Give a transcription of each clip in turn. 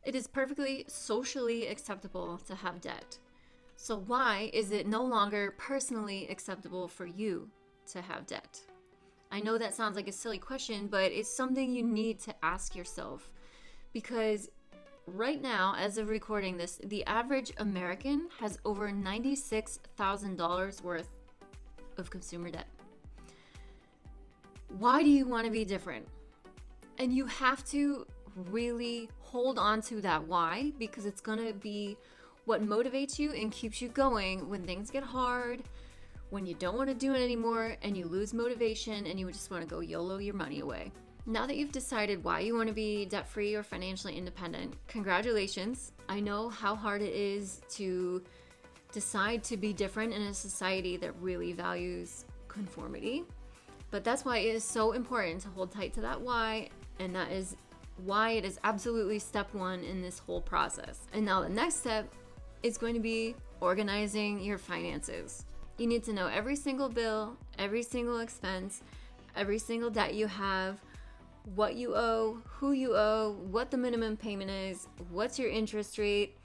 It is perfectly socially acceptable to have debt. So why is it no longer personally acceptable for you to have debt? I know that sounds like a silly question, but it's something you need to ask yourself, because right now, as of recording this, the average American has over $96,000 worth of consumer debt. Why do you want to be different? And you have to really hold on to that why, because it's going to be what motivates you and keeps you going when things get hard, when you don't want to do it anymore and you lose motivation and you just want to go YOLO your money away. Now that you've decided why you want to be debt-free or financially independent, congratulations. I know how hard it is to decide to be different in a society that really values conformity. But that's why it is so important to hold tight to that why, and that is why it is absolutely step one in this whole process. And now the next step is going to be organizing your finances. You need to know every single bill, every single expense, every single debt you have, what you owe, who you owe, what the minimum payment is, what's your interest rate,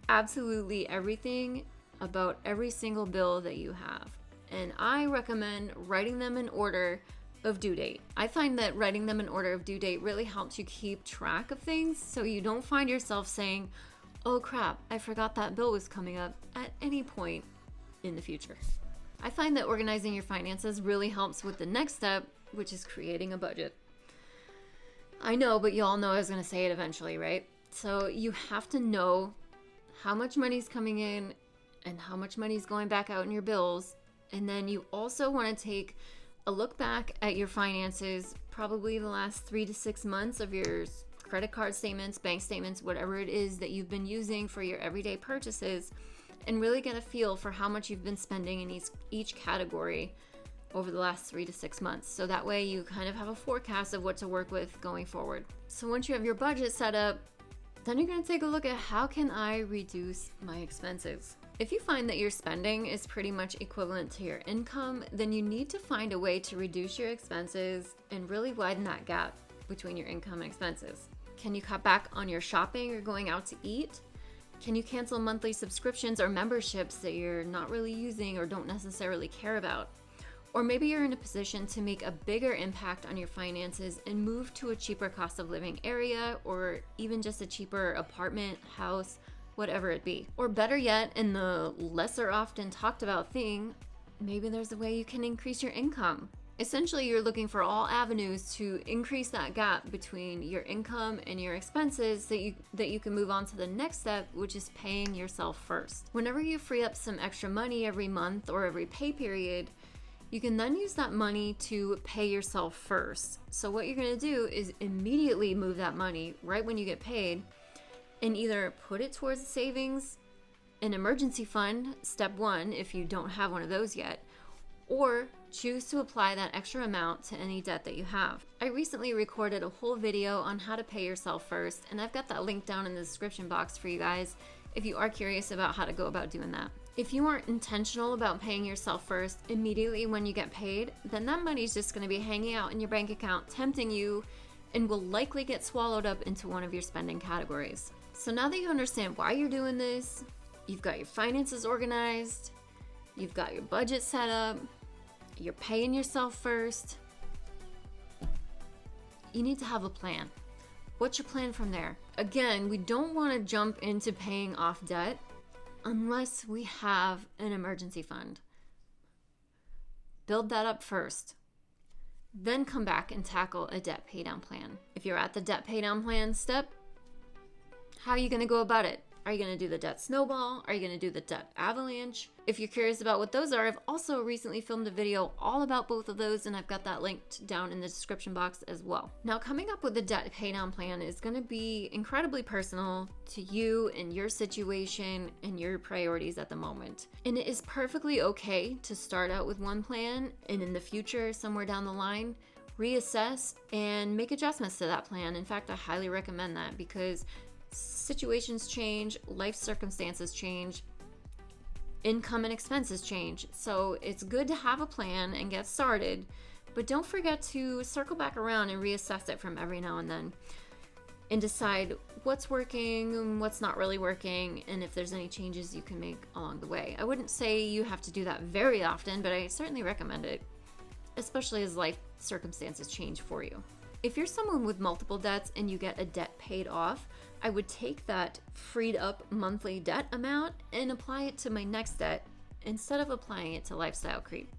absolutely everything about every single bill that you have. And I recommend writing them in order of due date. I find that writing them in order of due date really helps you keep track of things so you don't find yourself saying, oh crap, I forgot that bill was coming up at any point in the future. I find that organizing your finances really helps with the next step, which is creating a budget. I know, but you all know I was going to say it eventually, right? So you have to know how much money's coming in and how much money's going back out in your bills. And then you also want to take a look back at your finances, probably the last 3 to 6 months of your credit card statements, bank statements, whatever it is that you've been using for your everyday purchases, and really get a feel for how much you've been spending in each category over the last 3 to 6 months. So that way you kind of have a forecast of what to work with going forward. So once you have your budget set up, then you're going to take a look at how can I reduce my expenses. If you find that your spending is pretty much equivalent to your income, then you need to find a way to reduce your expenses and really widen that gap between your income and expenses. Can you cut back on your shopping or going out to eat? Can you cancel monthly subscriptions or memberships that you're not really using or don't necessarily care about? Or maybe you're in a position to make a bigger impact on your finances and move to a cheaper cost of living area, or even just a cheaper apartment, house, whatever it be. Or better yet, in the lesser often talked about thing, maybe there's a way you can increase your income. Essentially, you're looking for all avenues to increase that gap between your income and your expenses so that you can move on to the next step, which is paying yourself first. Whenever you free up some extra money every month or every pay period, you can then use that money to pay yourself first. So what you're going to do is immediately move that money right when you get paid and either put it towards a savings, an emergency fund, step one, if you don't have one of those yet, or choose to apply that extra amount to any debt that you have. I recently recorded a whole video on how to pay yourself first, and I've got that link down in the description box for you guys if you are curious about how to go about doing that. If you aren't intentional about paying yourself first immediately when you get paid, then that money's just going to be hanging out in your bank account, tempting you, and will likely get swallowed up into one of your spending categories. So now that you understand why you're doing this, you've got your finances organized, you've got your budget set up, you're paying yourself first, you need to have a plan. What's your plan from there? Again, we don't want to jump into paying off debt unless we have an emergency fund. Build that up first. Then come back and tackle a debt paydown plan. If you're at the debt paydown plan step, how are you going to go about it? Are you going to do the debt snowball? Are you going to do the debt avalanche? If you're curious about what those are, I've also recently filmed a video all about both of those, and I've got that linked down in the description box as well. Now, coming up with the debt paydown plan is going to be incredibly personal to you and your situation and your priorities at the moment. And it is perfectly okay to start out with one plan and in the future, somewhere down the line, reassess and make adjustments to that plan. In fact, I highly recommend that because situations change, life circumstances change, income and expenses change. So it's good to have a plan and get started, but don't forget to circle back around and reassess it from every now and then. and decide what's working, what's not really working, and if there's any changes you can make along the way. I wouldn't say you have to do that very often, but I certainly recommend it, especially as life circumstances change for you. If you're someone with multiple debts and you get a debt paid off, I would take that freed up monthly debt amount and apply it to my next debt instead of applying it to lifestyle creep.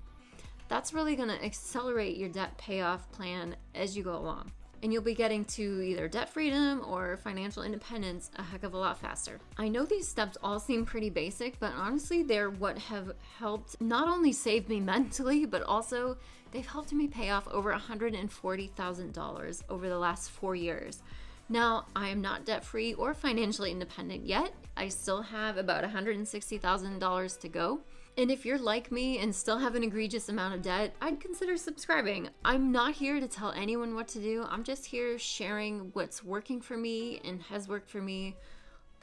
That's really going to accelerate your debt payoff plan as you go along. And you'll be getting to either debt freedom or financial independence a heck of a lot faster. I know these steps all seem pretty basic, but honestly, they're what have helped not only save me mentally, but also they've helped me pay off over $140,000 over the last 4 years. Now, I am not debt-free or financially independent yet. I still have about $160,000 to go. And if you're like me and still have an egregious amount of debt, I'd consider subscribing. I'm not here to tell anyone what to do. I'm just here sharing what's working for me and has worked for me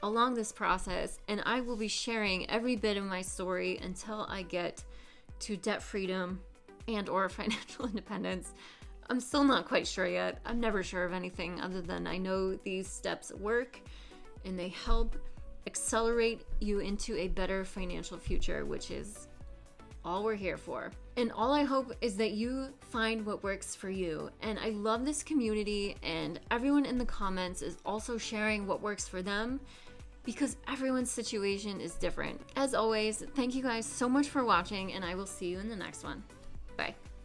along this process. And I will be sharing every bit of my story until I get to debt freedom and or financial independence. I'm still not quite sure yet. I'm never sure of anything other than I know these steps work and they help accelerate you into a better financial future, which is all we're here for. And all I hope is that you find what works for you. And I love this community, and everyone in the comments is also sharing what works for them because everyone's situation is different. As always, thank you guys so much for watching, and I will see you in the next one. Bye.